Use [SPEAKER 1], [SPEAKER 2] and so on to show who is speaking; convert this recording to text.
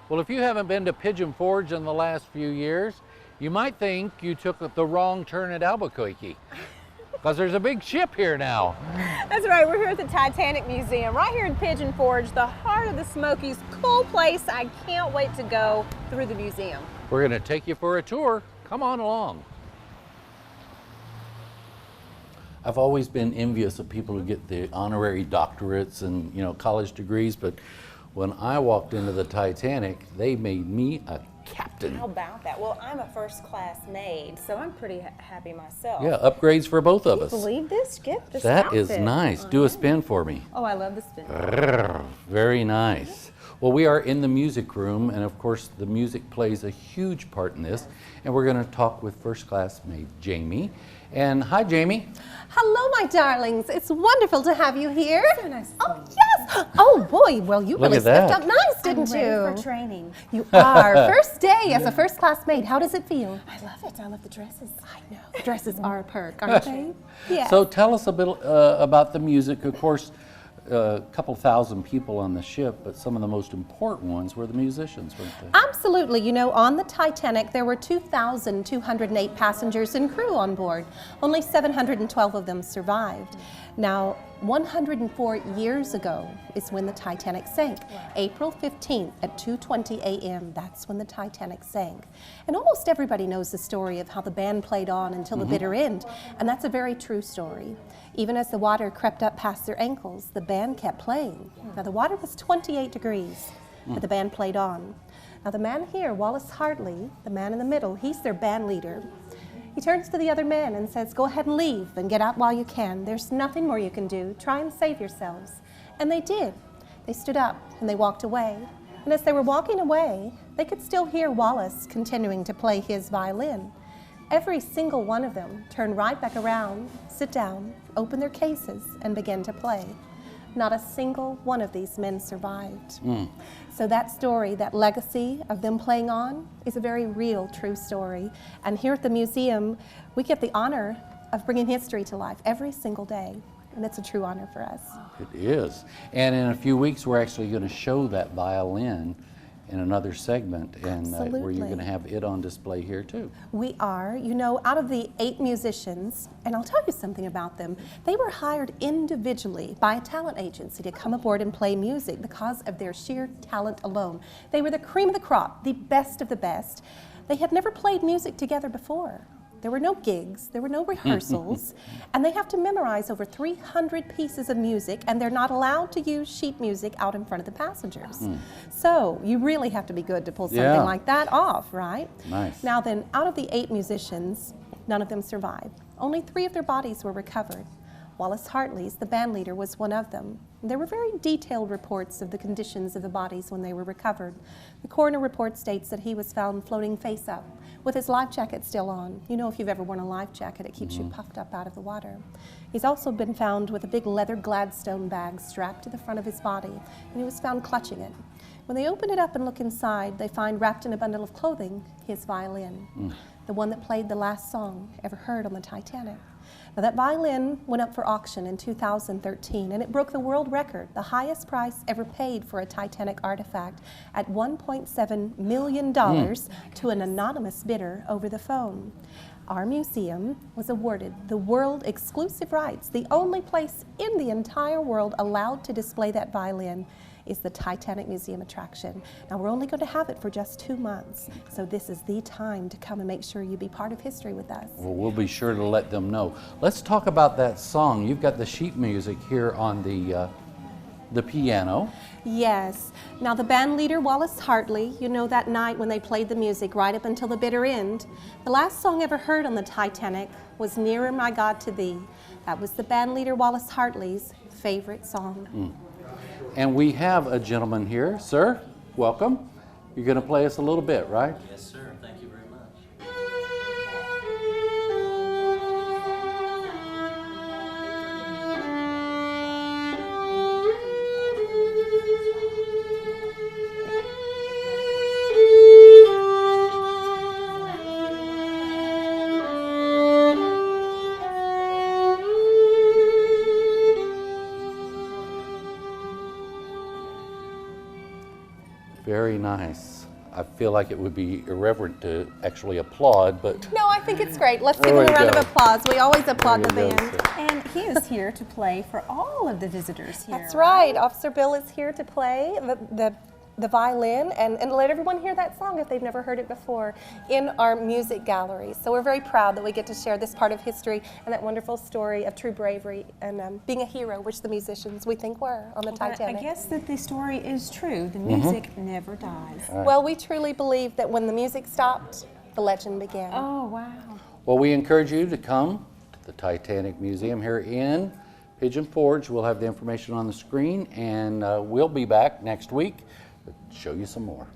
[SPEAKER 1] Well, if you haven't been to Pigeon Forge in the last few years, you might think you took the wrong turn at Albuquerque, because there's a big ship here now.
[SPEAKER 2] That's right, we're here at the Titanic Museum, right here in Pigeon Forge, the heart of the Smokies. Cool place. I can't wait to go through the museum.
[SPEAKER 1] We're going to take you for a tour. Come on along. I've always been envious of people who get the honorary doctorates and, college degrees, but when I walked into the Titanic, they made me a captain.
[SPEAKER 2] How about that? Well, I'm a first class maid, so I'm pretty happy myself.
[SPEAKER 1] Yeah, upgrades for both of us.
[SPEAKER 2] Believe this gift, this
[SPEAKER 1] That
[SPEAKER 2] outfit.
[SPEAKER 1] is nice. Do a spin for me.
[SPEAKER 2] Oh, I love the spin.
[SPEAKER 1] Very nice. Well, we are in the music room, and of course the music plays a huge part in this, and we're going to talk with first class maid Jamie. And hi, Jamie.
[SPEAKER 3] Hello, my darlings. It's wonderful to have you here.
[SPEAKER 2] So nice to
[SPEAKER 3] Oh, yes. Oh, boy. Well, you
[SPEAKER 1] Look
[SPEAKER 3] really
[SPEAKER 1] at that.
[SPEAKER 3] stepped up nice, didn't
[SPEAKER 2] I'm ready
[SPEAKER 3] you?
[SPEAKER 2] for training.
[SPEAKER 3] You are. First day as a first-class maid. How does it feel?
[SPEAKER 2] I love it. I love the dresses.
[SPEAKER 3] I know. Dresses are a perk, aren't they? Yes.
[SPEAKER 1] So tell us a bit about the music. Of course, a couple thousand people on the ship, but some of the most important ones were the musicians, weren't they?
[SPEAKER 3] Absolutely. On the Titanic, there were 2,208 passengers and crew on board. Only 712 of them survived. Now, 104 years ago is when the Titanic sank. April 15th at 2:20 a.m., that's when the Titanic sank. And almost everybody knows the story of how the band played on until the bitter end, and that's a very true story. Even as the water crept up past their ankles, the band kept playing. Now, the water was 28 degrees, but the band played on. Now, the man here, Wallace Hartley, the man in the middle, he's their band leader. He turns to the other men and says, go ahead and leave and get out while you can. There's nothing more you can do. Try and save yourselves. And they did. They stood up and they walked away. And as they were walking away, they could still hear Wallace continuing to play his violin. Every single one of them turned right back around, sit down, open their cases, and began to play. Not a single one of these men survived. So that story, that legacy of them playing on, is a very real, true story. And here at the museum, we get the honor of bringing history to life every single day. And it's a true honor for us.
[SPEAKER 1] It is. And in a few weeks, we're actually going to show that violin in another segment, and where you're going to have it on display here too.
[SPEAKER 3] We are. Out of the 8 musicians, and I'll tell you something about them, they were hired individually by a talent agency to come aboard and play music because of their sheer talent alone. They were the cream of the crop, the best of the best. They had never played music together before. There were no gigs, there were no rehearsals, and they have to memorize over 300 pieces of music, and they're not allowed to use sheet music out in front of the passengers. So you really have to be good to pull something like that off, right?
[SPEAKER 1] Nice.
[SPEAKER 3] Now then, out of the 8 musicians, none of them survived. Only 3 of their bodies were recovered. Wallace Hartley's, the band leader, was one of them. There were very detailed reports of the conditions of the bodies when they were recovered. The coroner report states that he was found floating face up, with his life jacket still on. If you've ever worn a life jacket, it keeps you puffed up out of the water. He's also been found with a big leather Gladstone bag strapped to the front of his body, and he was found clutching it. When they open it up and look inside, they find wrapped in a bundle of clothing his violin, the one that played the last song ever heard on the Titanic. Now, that violin went up for auction in 2013, and it broke the world record, the highest price ever paid for a Titanic artifact, at $1.7 million to an anonymous bidder over the phone. Our museum was awarded the world exclusive rights. The only place in the entire world allowed to display that violin is the Titanic Museum attraction. Now, we're only going to have it for just 2 months, so this is the time to come and make sure you be part of history with us.
[SPEAKER 1] Well, we'll be sure to let them know. Let's talk about that song. You've got the sheet music here on the piano.
[SPEAKER 3] Yes. Now, the band leader, Wallace Hartley, that night when they played the music right up until the bitter end, the last song ever heard on the Titanic was Nearer, My God, to Thee. That was the band leader, Wallace Hartley's favorite song.
[SPEAKER 1] And we have a gentleman here. Sir, welcome. You're going to play us a little bit, right?
[SPEAKER 4] Yes, sir. Thank you very much.
[SPEAKER 1] Very very nice. I feel like it would be irreverent to actually applaud, but
[SPEAKER 3] No, I think it's great. Let's give
[SPEAKER 1] There
[SPEAKER 3] him a
[SPEAKER 1] we
[SPEAKER 3] round
[SPEAKER 1] go.
[SPEAKER 3] of applause. We always applaud the
[SPEAKER 1] There you go,
[SPEAKER 3] band.
[SPEAKER 1] sir.
[SPEAKER 2] And he is here to play for all of the visitors here.
[SPEAKER 3] That's right. Officer Bill is here to play the violin and let everyone hear that song if they've never heard it before in our music gallery. So we're very proud that we get to share this part of history and that wonderful story of true bravery and being a hero, which the musicians we think were on the
[SPEAKER 2] But I
[SPEAKER 3] Titanic.
[SPEAKER 2] guess that the story is true. The music never dies.
[SPEAKER 3] Well, we truly believe that when the music stopped, the legend began.
[SPEAKER 2] Oh, wow.
[SPEAKER 1] well, we encourage you to come to the Titanic Museum here in Pigeon Forge. We'll have the information on the screen, and we'll be back next week to show you some more.